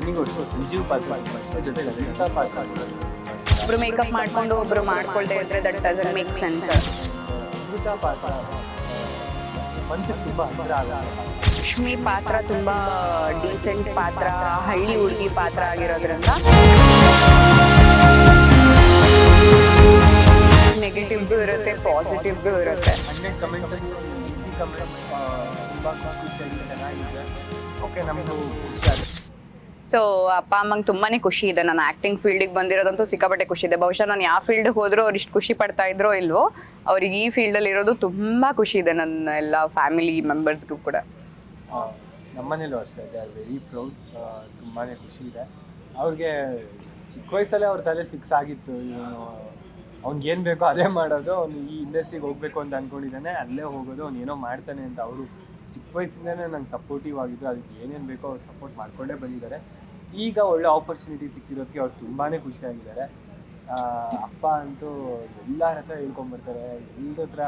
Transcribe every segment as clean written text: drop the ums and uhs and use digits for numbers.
ನನಗೂ ಅಷ್ಟೇ ಸಂಜೀವ್ ಪಾತ್ರ ಜೊತೆಗೆ ಅನಿತಾ ಪಾತ್ರ ಒಬ್ರು ಮೇಕಪ್ ಮಾಡ್ಕೊಂಡು ಒಬ್ರು ಮಾಡ್ಕೊಳ್ದೇ ಇದ್ರೆ ದಟ್ ಡಸಂಟ್ ಮೇಕ್ ಸೆನ್ಸ್. ಅಮೃತ ಪಾತ್ರ ಮನ್ಸಿಗೆ ತುಂಬ ಹತ್ತಿರ ಆಗುತ್ತೆ. ಲಕ್ಷ್ಮಿ ಪಾತ್ರ ತುಂಬಾ ಡೀಸೆಂಟ್ ಪಾತ್ರ, ಹಳ್ಳಿ ಹುಡುಗಿ ಪಾತ್ರ ಆಗಿರೋದ್ರಿಂದ ನೆಗೆಟಿವ್ಸು ಇರುತ್ತೆ, ಪಾಸಿಟಿವ್ಸು ಇರುತ್ತೆ. 100 ಕಮೆಂಟ್ಸ್ 80 ಕಮೆಂಟ್ಸ್ ತುಂಬ ಖುಷಿಯಾಗಿ ಚೆನ್ನಾಗಿದೆ. ಓಕೆ, ನಮಗೂ ಖುಷಿ ಆಗುತ್ತೆ. ಸೊ ಅಪ್ಪ ಅಮ್ಮಂಗೆ ತುಂಬಾನೇ ಖುಷಿ ಇದೆ. ನಾನು ಆ್ಯಕ್ಟಿಂಗ್ ಫೀಲ್ಡಿಗೆ ಬಂದಿರೋದಂತೂ ಸಿಕ್ಕಾಪಟ್ಟೆ ಖುಷಿ ಇದೆ. ಬಹುಶಃ ನಾನು ಯಾವ ಫೀಲ್ಡ್ಗೆ ಹೋದರೂ ಅವ್ರು ಇಷ್ಟು ಖುಷಿ ಪಡ್ತಾ ಇದ್ರೋ ಇಲ್ವೋ, ಅವ್ರಿಗೆ ಈ ಫೀಲ್ಡಲ್ಲಿ ಇರೋದು ತುಂಬ ಖುಷಿ ಇದೆ. ನನ್ನ ಎಲ್ಲ ಫ್ಯಾಮಿಲಿ ಮೆಂಬರ್ಸ್ಗೂ ಕೂಡ. ನಮ್ಮನೇಲೂ ಅಷ್ಟೇ, ದೇ ಆರ್ ವೆರಿ ಪ್ರೌಡ್. ತುಂಬಾ ಖುಷಿ ಇದೆ ಅವ್ರಿಗೆ. ಚಿಕ್ಕ ವಯಸ್ಸಲ್ಲೇ ಅವ್ರ ತಲೆ ಫಿಕ್ಸ್ ಆಗಿತ್ತು, ಅವ್ನಿಗೆ ಏನು ಬೇಕೋ ಅದೇ ಮಾಡೋದು, ಅವ್ನು ಈ ಇಂಡಸ್ಟ್ರಿಗೆ ಹೋಗಬೇಕು ಅಂತ ಅಂದ್ಕೊಂಡಿದ್ದಾನೆ, ಅಲ್ಲೇ ಹೋಗೋದು, ಅವ್ನು ಏನೋ ಮಾಡ್ತಾನೆ ಅಂತ. ಅವರು ಚಿಕ್ಕ ವಯಸ್ಸಿಂದನೇ ನಂಗೆ ಸಪೋರ್ಟಿವ್ ಆಗಿದ್ದು, ಅದಕ್ಕೆ ಏನೇನು ಬೇಕೋ ಅವ್ರು ಸಪೋರ್ಟ್ ಮಾಡ್ಕೊಂಡೇ ಬಂದಿದ್ದಾರೆ. ಈಗ ಒಳ್ಳೆ ಆಪರ್ಚುನಿಟಿ ಸಿಕ್ಕಿರೋದಕ್ಕೆ ಅವ್ರು ತುಂಬಾ ಖುಷಿಯಾಗಿದ್ದಾರೆ. ಅಪ್ಪ ಅಂತೂ ಎಲ್ಲರ ಹತ್ರ ಹೇಳ್ಕೊಂಬರ್ತಾರೆ, ಎಲ್ಲರ ಹತ್ರ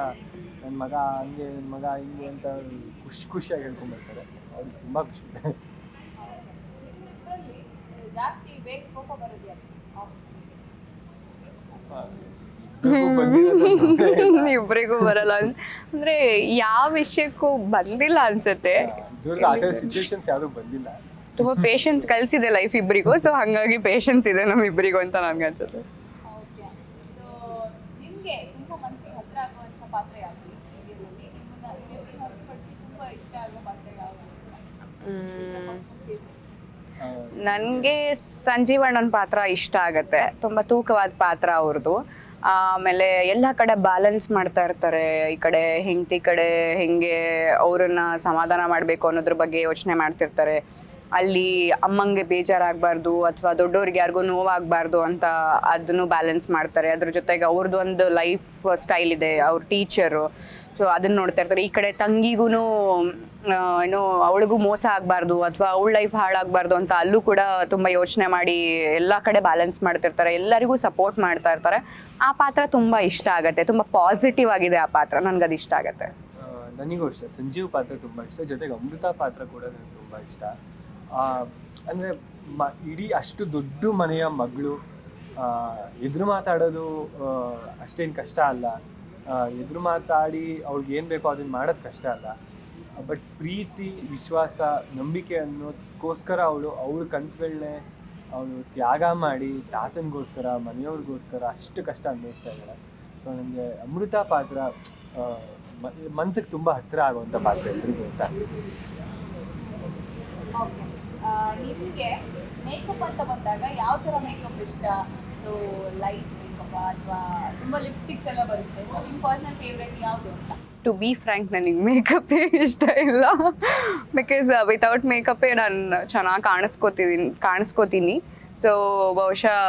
ನನ್ನ ಮಗ ಹಂಗೆ, ನನ್ನ ಮಗ ಹಿಂಗೆ ಅಂತ ಖುಷಿಯಾಗಿ ಹೇಳ್ಕೊಂಬರ್ತಾರೆ. ಅವ್ರಿಗೆ ತುಂಬ ಖುಷಿ ಇದೆ. ಇಬ್ಬರಿಗೂ ಬರಲ್ಲ ಅಂದ್ರೆ ಯಾವ ವಿಷಯಕ್ಕೂ ಬಂದಿಲ್ಲ ಅನ್ಸುತ್ತೆ. ಸಿಚುವೇಶನ್ಸ್ ಯಾವುದು ಬಂದಿಲ್ಲ. ತುಂಬಾ ಪೇಷನ್ಸ್ ಕಲ್ಸಿದೆ ಲೈಫ್ ಇಬ್ಬರಿಗೂ. ಸೊ ಹಂಗಾಗಿ ಪೇಷನ್ಸ್ ಇದೆ ನಮ್ ಇಬ್ಬರಿಗೂ ಅಂತ ನನ್ಗೆ ಅನ್ಸುತ್ತೆ. ನನಗೆ ಸಂಜೀವಣ್ಣನ ಪಾತ್ರ ಇಷ್ಟ ಆಗತ್ತೆ. ತುಂಬ ತೂಕವಾದ ಪಾತ್ರ ಅವ್ರದ್ದು. ಆಮೇಲೆ ಎಲ್ಲ ಕಡೆ ಬ್ಯಾಲೆನ್ಸ್ ಮಾಡ್ತಾ ಇರ್ತಾರೆ. ಈ ಕಡೆ ಹೆಂಡತಿ ಕಡೆ ಹೆಂಗೆ ಅವ್ರನ್ನ ಸಮಾಧಾನ ಮಾಡಬೇಕು ಅನ್ನೋದ್ರ ಬಗ್ಗೆ ಯೋಚನೆ ಮಾಡ್ತಿರ್ತಾರೆ. ಅಲ್ಲಿ ಅಮ್ಮಂಗೆ ಬೇಜಾರಾಗಬಾರ್ದು ಅಥವಾ ದೊಡ್ಡವ್ರಿಗೆ ಯಾರಿಗೂ ನೋವಾಗಬಾರ್ದು ಅಂತ ಅದನ್ನು ಬ್ಯಾಲೆನ್ಸ್ ಮಾಡ್ತಾರೆ. ಅದ್ರ ಜೊತೆಗೆ ಅವ್ರದ್ದು ಒಂದು ಲೈಫ್ ಸ್ಟೈಲ್ ಇದೆ, ಅವ್ರ ಟೀಚರು. ಸೊ ಅದನ್ನ ನೋಡ್ತಾ ಇರ್ತಾರೆ. ಈ ಕಡೆ ತಂಗಿಗೂ ಏನೋ ಅವಳಿಗೂ ಮೋಸ ಆಗಬಾರ್ದು ಅಥವಾ ಅವಳ ಲೈಫ್ ಹಾಳಾಗಬಾರ್ದು ಅಂತ ಅಲ್ಲೂ ಕೂಡ ತುಂಬ ಯೋಚನೆ ಮಾಡಿ ಎಲ್ಲ ಕಡೆ ಬ್ಯಾಲೆನ್ಸ್ ಮಾಡ್ತಿರ್ತಾರೆ. ಎಲ್ಲರಿಗೂ ಸಪೋರ್ಟ್ ಮಾಡ್ತಾ ಇರ್ತಾರೆ. ಆ ಪಾತ್ರ ತುಂಬ ಇಷ್ಟ ಆಗುತ್ತೆ. ತುಂಬ ಪಾಸಿಟಿವ್ ಆಗಿದೆ ಆ ಪಾತ್ರ, ನನಗದು ಇಷ್ಟ ಆಗುತ್ತೆ. ನನಗೂ ಅಷ್ಟೇ ಸಂಜೀವ್ ಪಾತ್ರ ತುಂಬ ಇಷ್ಟ. ಜೊತೆಗೆ ಅಮೃತ ಪಾತ್ರ ಕೂಡ ನನಗೆ ತುಂಬ ಇಷ್ಟ. ಅಂದರೆ ಇಡೀ ಅಷ್ಟು ದೊಡ್ಡ ಮನೆಯ ಮಗಳು, ಎದುರು ಮಾತಾಡೋದು ಅಷ್ಟೇನು ಕಷ್ಟ ಅಲ್ಲ. ಎದುರು ಮಾತಾಡಿ ಅವ್ಳಿಗೆ ಏನು ಬೇಕೋ ಅದನ್ನು ಮಾಡೋದು ಕಷ್ಟ ಅಲ್ಲ. ಬಟ್ ಪ್ರೀತಿ, ವಿಶ್ವಾಸ, ನಂಬಿಕೆ ಅನ್ನೋದಕ್ಕೋಸ್ಕರ ಅವಳು ಕನಸುಗಳನ್ನೇ ಅವಳು ತ್ಯಾಗ ಮಾಡಿ ತಾತನಿಗೋಸ್ಕರ, ಮನೆಯವ್ರಿಗೋಸ್ಕರ ಅಷ್ಟು ಕಷ್ಟ ಅನ್ಭವಿಸ್ತಾ ಇದ್ದಾಳೆ. ಸೊ ನನಗೆ ಅಮೃತ ಪಾತ್ರ ಮನ್ಸಿಗೆ ತುಂಬ ಹತ್ತಿರ ಆಗುವಂಥ ಪಾತ್ರ ಎಲ್ರಿಗೂ ಅಂತ ಅನ್ಸುತ್ತೆ. ನಿಮಗೆ ಮೇಕಪ್ ಅಂತ ಬಂದಾಗ ಯಾವ ಥರ ಮೇಕಪ್ ಇಷ್ಟ? ಸೊ ಲೈಟ್ ಮೇಕಪ್ ಅಥವಾ ತುಂಬ ಲಿಪ್ಸ್ಟಿಕ್ಸ್ ಎಲ್ಲ ಬರುತ್ತೆ. ಸೊ ನಿಮ್ಮ ಪರ್ಸನಲ್ ಫೇವ್ರೆಟ್ ಯಾವುದು ಅಂತ? ಟು ಬಿ ಫ್ರ್ಯಾಂಕ್, ನನಗೆ ಮೇಕಪ್ಪೇ ಇಷ್ಟ ಇಲ್ಲ. ಬಿಕಾಸ್ ವಿತೌಟ್ ಮೇಕಪ್ಪೇ ನಾನು ಚೆನ್ನಾಗಿ ಕಾಣಿಸ್ಕೋತೀನಿ. ಸೊ ಬಹುಶಃ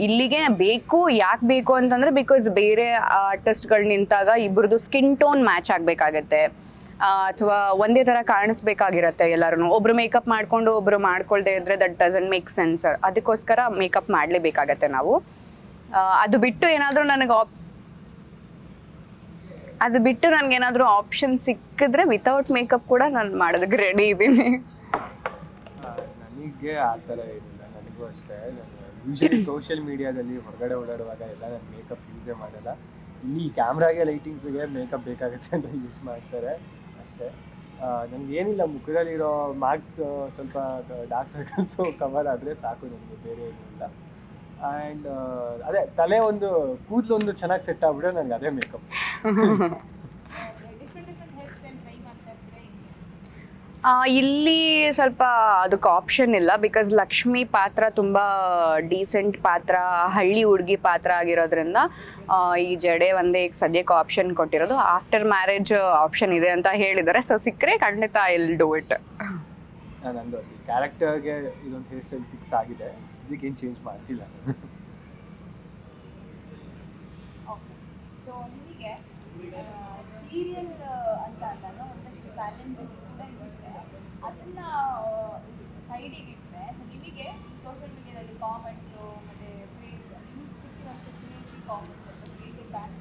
ಇಲ್ಲಿಗೆ ಬೇಕು. ಯಾಕೆ ಬೇಕು ಅಂತಂದರೆ ಬಿಕಾಸ್ ಬೇರೆ ಆರ್ಟಿಸ್ಟ್ಗಳು ನಿಂತಾಗ ಇಬ್ಬರದು ಸ್ಕಿನ್ ಟೋನ್ ಮ್ಯಾಚ್ ಆಗಬೇಕಾಗತ್ತೆ ಅಥವಾ ಒಂದೇ ಥರ ಕಾಣಿಸ್ಬೇಕಾಗಿರತ್ತೆ ಎಲ್ಲರೂ. ಒಬ್ರು ಮೇಕಪ್ ಮಾಡಿಕೊಂಡು ಒಬ್ರು ಮಾಡ್ಕೊಳ್ದೇ ಇದ್ರೆ ದಟ್ ಡಸಂಟ್ ಮೇಕ್ ಸೆನ್ಸ್. ಅದಕ್ಕೋಸ್ಕರ ಮೇಕಪ್ ಮಾಡಲೇಬೇಕಾಗತ್ತೆ ನಾವು. ಅದು ಬಿಟ್ಟು ನನಗೇನಾದರೂ ಆಪ್ಷನ್ ಸಿಕ್ಕಿದ್ರೆ ವಿತೌಟ್ ಮೇಕಪ್ ಕೂಡ ನಾನು ಮಾಡೋದಕ್ಕೆ ರೆಡಿ ಇದ್ದೀನಿ. ನನಗೆ ಆ ಥರ ಏನಿಲ್ಲ. ನನಗೂ ಅಷ್ಟೇ. ಯೂಶಲಿ ಸೋಷಿಯಲ್ ಮೀಡಿಯಾದಲ್ಲಿ ಹೊರಗಡೆ ಓಡಾಡುವಾಗ ಎಲ್ಲ ನಾನು ಮೇಕಪ್ ಯೂಸೇ ಮಾಡಲ್ಲ. ಇಲ್ಲಿ ಕ್ಯಾಮ್ರಾಗೆ ಲೈಟಿಂಗ್ಸಿಗೆ ಮೇಕಪ್ ಬೇಕಾಗುತ್ತೆ ಅಂತ ಯೂಸ್ ಮಾಡ್ತಾರೆ ಅಷ್ಟೇ. ನನಗೇನಿಲ್ಲ, ಮುಖದಲ್ಲಿರೋ ಮಾರ್ಕ್ಸ್ ಸ್ವಲ್ಪ ಡಾರ್ಕ್ ಸರ್ಕಲ್ಸು ಕವರ್ ಆದರೆ ಸಾಕು ನನಗೆ, ಬೇರೆ ಏನಿಲ್ಲ. ಆ್ಯಂಡ್ ಅದೇ ತಲೆ ಒಂದು ಕೂದಲೊಂದು ಚೆನ್ನಾಗಿ ಸೆಟ್ ಆಗ್ಬಿಟ್ರೆ ನನಗೆ ಅದೇ ಮೇಕಪ್. ಇಲ್ಲಿ ಸ್ವಲ್ಪ ಅದಕ್ಕೆ ಆಪ್ಷನ್ ಇಲ್ಲ. ಬಿಕಾಸ್ ಲಕ್ಷ್ಮಿ ಪಾತ್ರ ತುಂಬ ಡೀಸೆಂಟ್ ಪಾತ್ರ, ಹಳ್ಳಿ ಹುಡುಗಿ ಪಾತ್ರ ಆಗಿರೋದ್ರಿಂದ ಈ ಜಡೆ ಒಂದೇ ಈಗ ಸದ್ಯಕ್ಕೆ ಆಪ್ಷನ್ ಕೊಟ್ಟಿರೋದು. ಆಫ್ಟರ್ ಮ್ಯಾರೇಜ್ ಆಪ್ಷನ್ ಇದೆ ಅಂತ ಹೇಳಿದ್ದಾರೆ. ಸೊ ಸಿಕ್ಕರೆ ಖಂಡಿತ ಐ ವಿಲ್ ಡೂ ಇಟ್. ನಂದು ಅಷ್ಟೇ, ಕ್ಯಾರೆಕ್ಟರ್ಗೆ ಇದೊಂದು ಹೇರ್ ಸ್ಟೈಲ್ ಫಿಕ್ಸ್ ಆಗಿದೆ. ಸದ್ಯಕ್ಕೆ ಏನು ಚೇಂಜ್ ಮಾಡ್ತಿಲ್ಲ. ಸೊ ನಿಮಗೆ ಸೀರಿಯಲ್ ಅಂತ ಅಂದಾಗ ಒಂದಷ್ಟು ಚಾಲೆಂಜಸ್ ಕೂಡ ಇರುತ್ತೆ. ಅದನ್ನ ಸೈಡಿಗೆ ಇಟ್ಟರೆ ನಿಮಗೆ ಸೋಷಿಯಲ್ ಮೀಡಿಯಾದಲ್ಲಿ ಕಾಮೆಂಟ್ಸು ಮತ್ತು ನಿಮಗೆ ಸಿಕ್ಕಿರುವಂಥ ಕ್ರೇಜಿ ಕಾಮೆಂಟ್ಸ್ ಅಥವಾ ಕ್ರೇಜಿ ಬ್ಯಾಕ್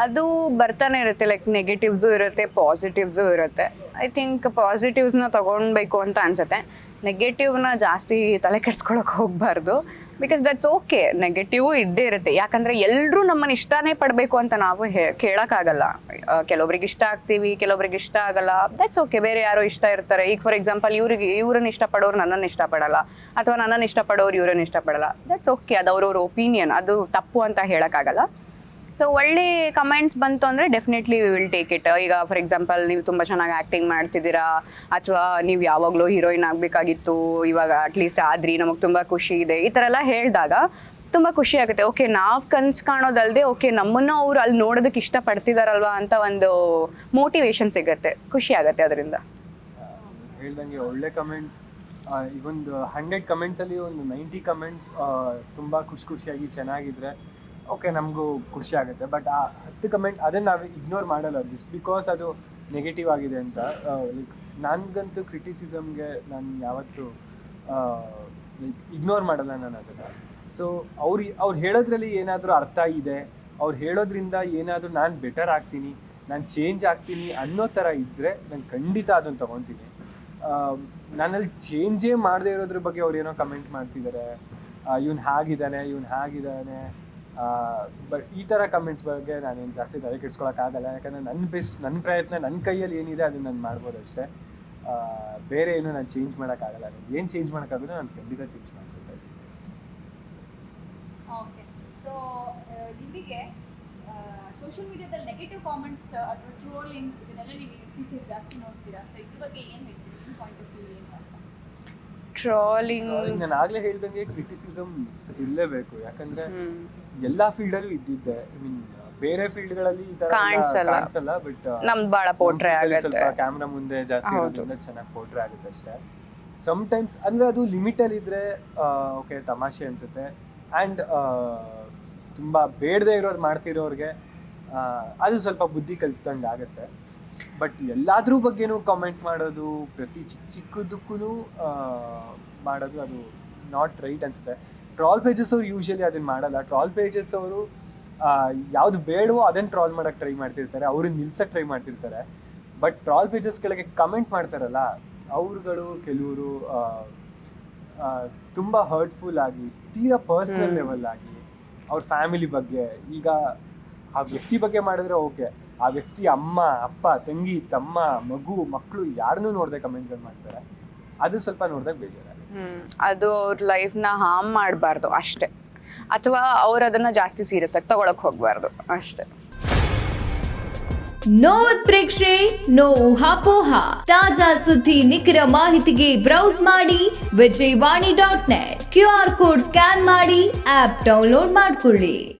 ಅದು ಬರ್ತಾನೆ ಇರುತ್ತೆ. ಲೈಕ್ ನೆಗೆಟಿವ್ಸು ಇರುತ್ತೆ, ಪಾಸಿಟಿವ್ಸು ಇರುತ್ತೆ. ಐ ಥಿಂಕ್ ಪಾಸಿಟಿವ್ಸ್ನ ತೊಗೊಳ್ಬೇಕು ಅಂತ ಅನ್ಸುತ್ತೆ. ನೆಗೆಟಿವ್ನ ಜಾಸ್ತಿ ತಲೆ ಕೆಡ್ಸ್ಕೊಳಕ್ಕೆ ಹೋಗಬಾರ್ದು. ಬಿಕಾಸ್ ದಟ್ಸ್ ಓಕೆ, ನೆಗೆಟಿವ್ ಇದ್ದೇ ಇರುತ್ತೆ. ಯಾಕಂದರೆ ಎಲ್ಲರೂ ನಮ್ಮನ್ನು ಇಷ್ಟನೇ ಪಡಬೇಕು ಅಂತ ನಾವು ಕೇಳೋಕ್ಕಾಗಲ್ಲ. ಕೆಲವೊಬ್ರಿಗೆ ಇಷ್ಟ ಆಗ್ತೀವಿ, ಕೆಲವೊಬ್ರಿಗೆ ಇಷ್ಟ ಆಗಲ್ಲ. ದಟ್ಸ್ ಓಕೆ, ಬೇರೆ ಯಾರೋ ಇಷ್ಟ ಇರ್ತಾರೆ. ಈಗ ಫಾರ್ ಎಕ್ಸಾಂಪಲ್ ಇವ್ರನ್ನ ಇಷ್ಟಪಡೋರು ನನ್ನನ್ನು ಇಷ್ಟಪಡಲ್ಲ, ಅಥವಾ ನನ್ನನ್ನು ಇಷ್ಟಪಡೋರು ಇವ್ರನ್ನ ಇಷ್ಟಪಡಲ್ಲ. ದಟ್ಸ್ ಓಕೆ, ಅದು ಅವ್ರವ್ರ ಒಪಿನಿಯನ್, ಅದು ತಪ್ಪು ಅಂತ ಹೇಳೋಕ್ಕಾಗಲ್ಲ. ಸೊ ಒಳ್ಳೆ ಕಮೆಂಟ್ಸ್ ಬಂತು ಅಂದರೆ definitely we will take it. ಈಗ ಫಾರ್ ಎಕ್ಸಾಂಪಲ್ ನೀವು ತುಂಬ ಚೆನ್ನಾಗಿ ಆ್ಯಕ್ಟಿಂಗ್ ಮಾಡ್ತಿದ್ದೀರಾ, ಅಥವಾ ನೀವು ಯಾವಾಗಲೂ ಹೀರೋಯಿನ್ ಆಗಬೇಕಾಗಿತ್ತು, ಇವಾಗ ಅಟ್ಲೀಸ್ಟ್ ಆದ್ರಿ, ನಮಗೆ ತುಂಬ ಖುಷಿ ಇದೆ, ಈ ಥರ ಎಲ್ಲ ಹೇಳಿದಾಗ ತುಂಬ ಖುಷಿ ಆಗುತ್ತೆ. ಓಕೆ, ನಾವು ಕನ್ಸು ಕಾಣೋದಲ್ಲದೆ ಓಕೆ ನಮ್ಮನ್ನು ಅವ್ರು ಅಲ್ಲಿ ನೋಡೋದಕ್ಕೆ ಇಷ್ಟಪಡ್ತಿದಾರಲ್ವಾ ಅಂತ ಒಂದು ಮೋಟಿವೇಶನ್ ಸಿಗುತ್ತೆ, ಖುಷಿ ಆಗುತ್ತೆ ಅದರಿಂದ. ಹೇಳ್ದಂಗೆ ಒಳ್ಳೆ ಕಮೆಂಟ್ಸ್, ಇವೊಂದು 100 ಕಮೆಂಟ್ಸಲ್ಲಿ ಒಂದು 90 ಕಮೆಂಟ್ಸ್ ತುಂಬ ಖುಷಿಯಾಗಿ ಚೆನ್ನಾಗಿದ್ರೆ ಓಕೆ ನಮಗೂ ಖುಷಿ ಆಗುತ್ತೆ. ಬಟ್ ಆ 10 ಕಮೆಂಟ್ ಅದನ್ನು ನಾವು ಇಗ್ನೋರ್ ಮಾಡಲ್ಲ, ಜಸ್ಟ್ ಬಿಕಾಸ್ ಅದು ನೆಗೆಟಿವ್ ಆಗಿದೆ ಅಂತ. ಲೈಕ್ ನನಗಂತೂ ಕ್ರಿಟಿಸಿಸಮ್ಗೆ ನಾನು ಯಾವತ್ತೂ ಇಗ್ನೋರ್ ಮಾಡಲ್ಲ ನಾನು ಅದನ್ನು. ಸೊ ಅವ್ರು ಹೇಳೋದ್ರಲ್ಲಿ ಏನಾದರೂ ಅರ್ಥ ಇದೆ, ಅವ್ರು ಹೇಳೋದ್ರಿಂದ ಏನಾದರೂ ನಾನು ಬೆಟರ್ ಆಗ್ತೀನಿ, ನಾನು ಚೇಂಜ್ ಆಗ್ತೀನಿ ಅನ್ನೋ ಥರ ಇದ್ದರೆ ನಾನು ಖಂಡಿತ ಅದನ್ನು ತೊಗೊತೀನಿ. ನಾನಲ್ಲಿ ಚೇಂಜೇ ಮಾಡದೇ ಇರೋದ್ರ ಬಗ್ಗೆ ಅವ್ರು ಏನೋ ಕಮೆಂಟ್ ಮಾಡ್ತಿದ್ದಾರೆ, ಇವ್ನು ಹಾಗಿದ್ದಾನೆ ಬಟ್ ಈ ಥರ ಕಮೆಂಟ್ಸ್ ಬಗ್ಗೆ ನಾನೇನು ಜಾಸ್ತಿ ತಲೆ ಕೆಡ್ಸ್ಕೊಳಕ್ಕಾಗಲ್ಲ. ಯಾಕಂದರೆ ನನ್ನ ಪ್ರಯತ್ನ ನನ್ನ ಕೈಯಲ್ಲಿ ಏನಿದೆ ಅದನ್ನು ನಾನು ಮಾಡ್ಬೋದು ಅಷ್ಟೇ. ಬೇರೆ ಏನು ನಾನು ಚೇಂಜ್ ಮಾಡೋಕ್ಕಾಗಲ್ಲ. ಏನು ಚೇಂಜ್ ಮಾಡೋಕ್ಕಾಗೋದು ನಾನು ಖಂಡಿತ ಚೇಂಜ್ ಮಾಡ್ಕೊತಾ ಇದ್ದೀನಿ. ಓಕೆ, ಸೊ ನಿಮಗೆ ಸೋಷಿಯಲ್ ಮೀಡಿಯಾದಲ್ಲಿ ನೆಗೆಟಿವ್ ಕಾಮೆಂಟ್ಸ್ ಅಥವಾ ಟ್ರೋಲಿಂಗ್ ಇದನ್ನೆಲ್ಲ ನೀವು ಇತ್ತೀಚೆಗೆ ಜಾಸ್ತಿ ನೋಡ್ತೀರಾ. ಸೊ ಇದ್ರ ಬಗ್ಗೆ ಏನು ಹೇಳ್ತೀರಿ, ನಿಮ್ಮ ಪಾಯಿಂಟ್ ಆಫ್ ವ್ಯೂ ಏನು ಅಂತ? ಟ್ರೋಲಿಂಗ್ ನಾನು ಆಗಲೇ ಹೇಳ್ದಂಗೆ ಕ್ರಿಟಿಸಿಸಮ್ ಇರಲೇಬೇಕು. ಯಾಕಂದರೆ ಎಲ್ಲ ಫೀಲ್ಡಲ್ಲೂ ಇದ್ದಿದ್ದೆ. ಐ ಮೀನ್ ಬೇರೆ ಫೀಲ್ಡ್ಗಳಲ್ಲಿ ಈ ಥರ ಕಾಣಿಸಲ್ಲ, ಬಟ್ ನಮ್ದು ಭಾಳ ಪೋಟ್ರೆ ಆಗುತ್ತೆ, ಸ್ವಲ್ಪ ಕ್ಯಾಮ್ರಾ ಮುಂದೆ ಜಾಸ್ತಿ ಇರೋದ್ರಿಂದ ಚೆನ್ನಾಗಿ ಪೋಟ್ರೆ ಆಗುತ್ತೆ ಅಷ್ಟೇ. ಸಮ್ಟೈಮ್ಸ್ ಅಂದರೆ ಅದು ಲಿಮಿಟಲ್ಲಿ ಇದ್ದರೆ ಓಕೆ ತಮಾಷೆ ಅನಿಸುತ್ತೆ. ಆ್ಯಂಡ್ ತುಂಬ ಬೇಡದೇ ಇರೋರು ಮಾಡ್ತಿರೋರಿಗೆ ಅದು ಸ್ವಲ್ಪ ಬುದ್ಧಿ ಕಲಿಸ್ದಂಗೆ ಆಗುತ್ತೆ. ಬಟ್ ಎಲ್ಲಾದ್ರ ಬಗ್ಗೆನೂ ಕಾಮೆಂಟ್ ಮಾಡೋದು, ಪ್ರತಿ ಚಿಕ್ಕದಕ್ಕೂ ಮಾಡೋದು ಅದು ನಾಟ್ ರೈಟ್ ಅನಿಸುತ್ತೆ. ಟ್ರಾಲ್ ಪೇಜಸ್ ಅವರು ಯೂಶಲಿ ಅದನ್ನು ಮಾಡಲ್ಲ. ಟ್ರಾಲ್ ಪೇಜಸ್ ಅವರು ಯಾವುದು ಬೇಡವೋ ಅದನ್ನು ಟ್ರಾಲ್ ಮಾಡೋಕ್ಕೆ ಟ್ರೈ ಮಾಡ್ತಿರ್ತಾರೆ, ಅವ್ರನ್ನ ನಿಲ್ಸಕ್ಕೆ ಟ್ರೈ ಮಾಡ್ತಿರ್ತಾರೆ. ಬಟ್ ಟ್ರಾಲ್ ಪೇಜಸ್ ಕೆಳಗೆ ಕಮೆಂಟ್ ಮಾಡ್ತಾರಲ್ಲ ಅವ್ರುಗಳು ಕೆಲವರು ತುಂಬ ಹರ್ಟ್ಫುಲ್ ಆಗಿ, ತೀರಾ ಪರ್ಸ್ನಲ್ ಲೆವೆಲ್ ಆಗಿ, ಅವ್ರ ಫ್ಯಾಮಿಲಿ ಬಗ್ಗೆ, ಈಗ ಆ ವ್ಯಕ್ತಿ ಬಗ್ಗೆ ಮಾಡಿದ್ರೆ ಓಕೆ, ಆ ವ್ಯಕ್ತಿ ಅಮ್ಮ, ಅಪ್ಪ, ತಂಗಿ, ತಮ್ಮ, ಮಗು, ಮಕ್ಕಳು ಯಾರನ್ನೂ ನೋಡದೆ ಕಮೆಂಟ್ಗಳು ಮಾಡ್ತಾರೆ. ಅದು ಸ್ವಲ್ಪ ನೋಡಿದಾಗ ಬೇಜಾರಾಗುತ್ತೆ. ಅದು ಅವ್ರ ಲೈಫ್ನ ಹಾರ್ಮ್ ಮಾಡಬಾರ್ದು ಅಷ್ಟೇ, ಅಥವಾ ಅವ್ರು ಅದನ್ನ ಜಾಸ್ತಿ ಸೀರಿಯಸ್ ಆಗಿ ತಗೊಳಕ್ ಹೋಗ್ಬಾರ್ದು ಅಷ್ಟೇ. ನೋ ಉತ್ಪ್ರೇಕ್ಷೆ, ನೋ ಊಹಾಪೋಹ. ತಾಜಾ ಸುದ್ದಿ ನಿಖರ ಮಾಹಿತಿಗೆ ಬ್ರೌಸ್ ಮಾಡಿ ವಿಜಯವಾಣಿ.net. QR ಕೋಡ್ ಸ್ಕ್ಯಾನ್ ಮಾಡಿ ಆಪ್ ಡೌನ್ಲೋಡ್ ಮಾಡ್ಕೊಳ್ಳಿ.